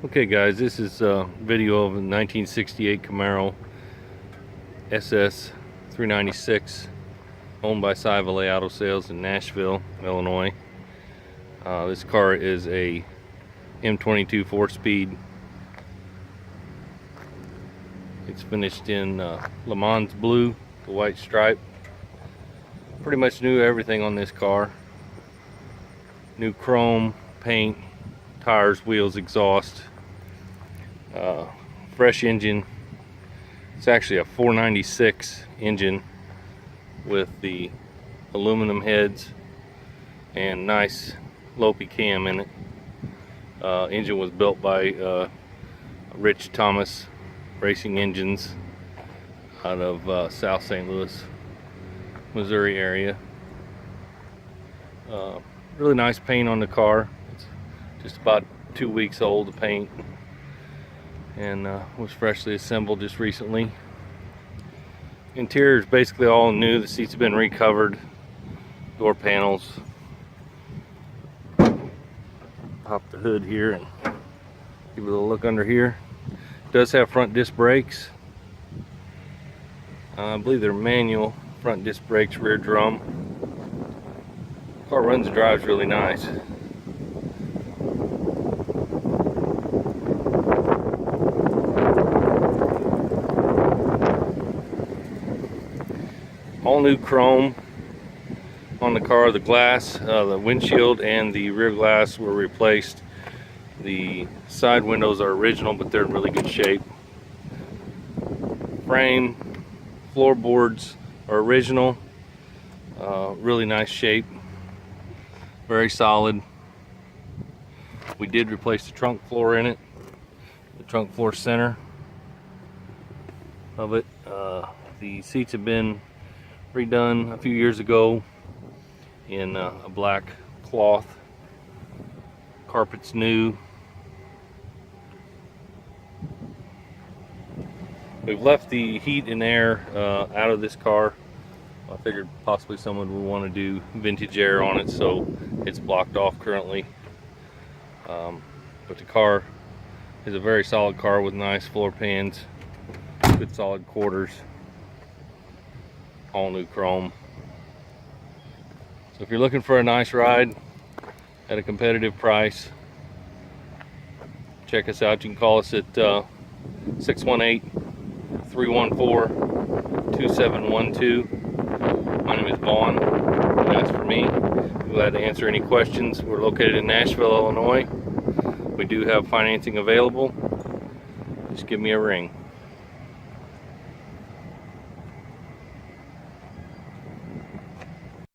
Okay guys, this is a video of a 1968 Camaro SS 396 owned by Chevrolet Auto Sales in Nashville, Illinois. This car is a M22 4-speed. It's finished in Lemans Blue, the white stripe. Pretty much new everything on this car. New chrome, paint, tires, wheels, exhaust. Fresh engine. It's actually a 496 engine with the aluminum heads and nice Lopi cam in it. Engine was built by Rich Thomas Racing Engines out of South St. Louis, Missouri area. Really nice paint on the car. It's just about 2 weeks old, the paint, and was freshly assembled just recently. Interior is basically all new. The seats have been recovered, door panels. Pop the hood here and give it a little look under here. It does have front disc brakes. I believe they're manual front disc brakes, rear drum. Car runs and drives really nice. All new chrome on the car. The glass, the windshield and the rear glass were replaced. The side windows are original, but they're in really good shape. Frame, floorboards are original. Really nice shape. Very solid. We did replace the trunk floor in it. The trunk floor center of it. The seats have been redone a few years ago in a black cloth. Carpet's new. We've left the heat and air out of this car. I figured possibly someone would want to do vintage air on it, so it's blocked off currently. But the car is a very solid car with nice floor pans, good solid quarters, all new chrome. So if you're looking for a nice ride at a competitive price, check us out. You can call us at 618-314-2712. My name is Vaughn. That's for me. I'm glad to answer any questions. We're located in Nashville, Illinois. We do have financing available. Just give me a ring.